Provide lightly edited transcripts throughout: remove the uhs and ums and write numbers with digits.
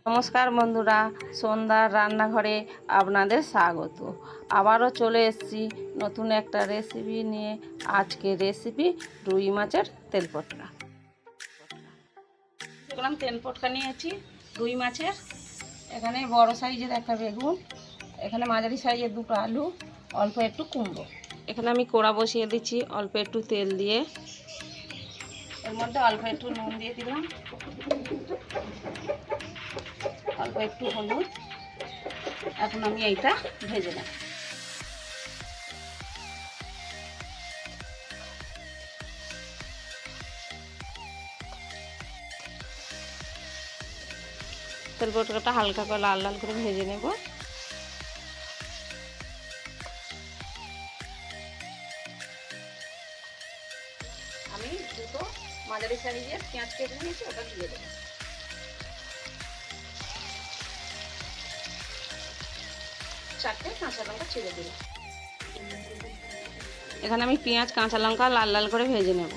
নমস্কার বন্ধুরা, সন্ধ্যার রান্নাঘরে আপনাদের স্বাগত। আবারও চলে এসেছি নতুন একটা রেসিপি নিয়ে। আজকে রেসিপি রুই মাছের তেল পটকা। দেখলাম তেল পটকা নিয়েছি রুই মাছের। এখানে বড় সাইজের একটা বেগুন, এখানে মাঝারি সাইজের দুটো আলু, অল্প একটু কুমড়ো। এখানে আমি কড়া বসিয়ে দিচ্ছি অল্প একটু তেল দিয়ে। এর মধ্যে অল্প একটু নুন দিয়ে দিলাম, অল্প একটু হলুদ। এখন আমি এইটা ভেজে নেব। তেল পটকাটা হালকা করে লাল লাল করে ভেজে নেব। আমি দুটো মাঝারি সাইজের পেঁয়াজ কেটে নিয়েছি, ওটা দিয়ে দেবো। চারটে কাঁচা লঙ্কা ছিঁড়ে দিলাম। এখানে আমি পেঁয়াজ কাঁচা লঙ্কা লাল লাল করে ভেজে নেব।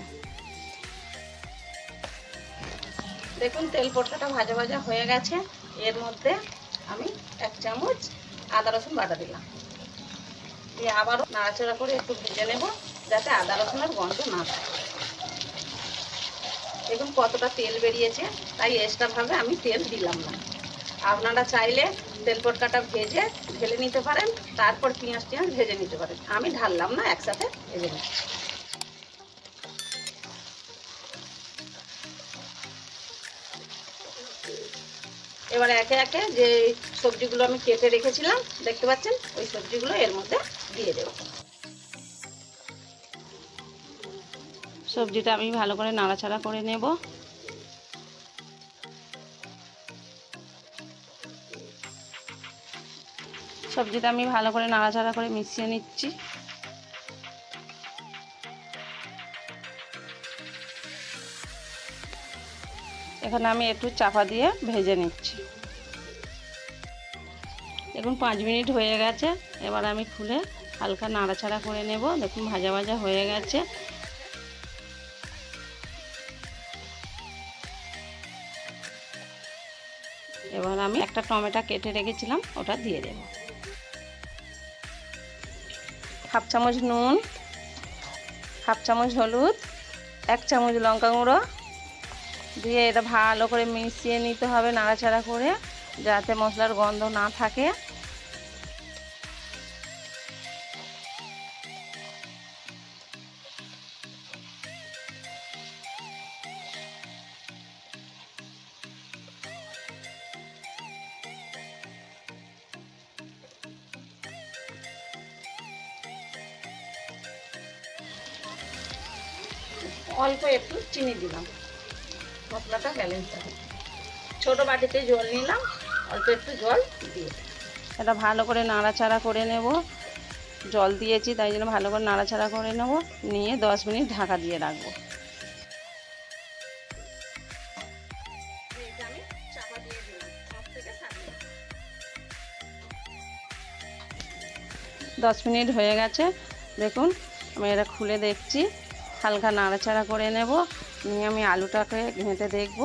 দেখুন তেল পটকাটা ভাজা ভাজা হয়ে গেছে। এর মধ্যে আমি 1 চামচ আদা রসুন বাটা দিলাম, দিয়ে আবারও নাড়াচাড়া করে একটু ভেজে নেব যাতে আদা রসুনের গন্ধ না থাকে। দেখুন কতটা তেল বেরিয়েছে, তাই এক্সট্রাভাবে আমি তেল দিলাম না। আপনারা চাইলে তেল পটকাটা ভেজে ঢেলে নিতে পারেন, তারপর পেঁয়াজ টিয়াজ ভেজে নিতে পারেন। আমি ঢাললাম না, একসাথে ভেজে নিচ্ছি। এবার একে একে যে সবজিগুলো আমি কেটে রেখেছিলাম দেখতে পাচ্ছেন, ওই সবজিগুলো এর মধ্যে দিয়ে দেব। সবজিটা আমি ভালো করে নাড়াচাড়া করে নেব। সবজিটা আমি ভালো করে নাড়াচাড়া করে মিশিয়ে নিচ্ছি। এখানে আমি একটু চাপা দিয়ে ভেজে নিচ্ছি। দেখুন 5 মিনিট হয়ে গেছে। এবার আমি খুলে হালকা নাড়াচাড়া করে নেব। দেখুন ভাজা ভাজা হয়ে গেছে। এবার আমি একটা টমেটো কেটে রেখেছিলাম, ওটা দিয়ে দেব। 1/2 চামচ নুন, 1/2 চামচ হলুদ, 1 চামচ লঙ্কা গুঁড়ো দিয়ে এটা ভালো করে মিশিয়ে নিতে হবে নাড়াচাড়া করে, যাতে মশলার গন্ধ না থাকে। অল্প একটু চিনি দিলাম, মশলাটা ব্যালেন্স হবে। ছোট বাটিতে জল নিলাম, অল্প একটু জল দিয়ে এটা ভালো করে নাড়াচাড়া করে নেব। জল দিয়েছি তাই জন্য ভালো করে নাড়াচাড়া করে নেব, নিয়ে 10 মিনিট ঢাকা দিয়ে রাখবো। 10 মিনিট হয়ে গেছে। দেখুন আমি এটা খুলে দেখছি, হালকা নাড়াচাড়া করে নেব, নিয়ে আমি আলুটাকে ঘেঁটে দেখব।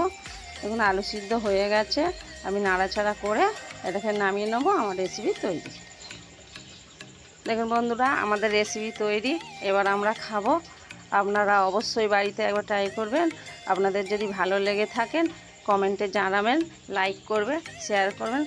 দেখুন আলু সিদ্ধ হয়ে গেছে। আমি নাড়াচাড়া করে এটাকে নামিয়ে নেব। আমার রেসিপি তৈরি। দেখুন বন্ধুরা, আমাদের রেসিপি তৈরি। এবার আমরা খাবো। আপনারা অবশ্যই বাড়িতে একবার ট্রাই করবেন। আপনাদের যদি ভালো লেগে থাকেন কমেন্টে জানাবেন, লাইক করবেন, শেয়ার করবেন।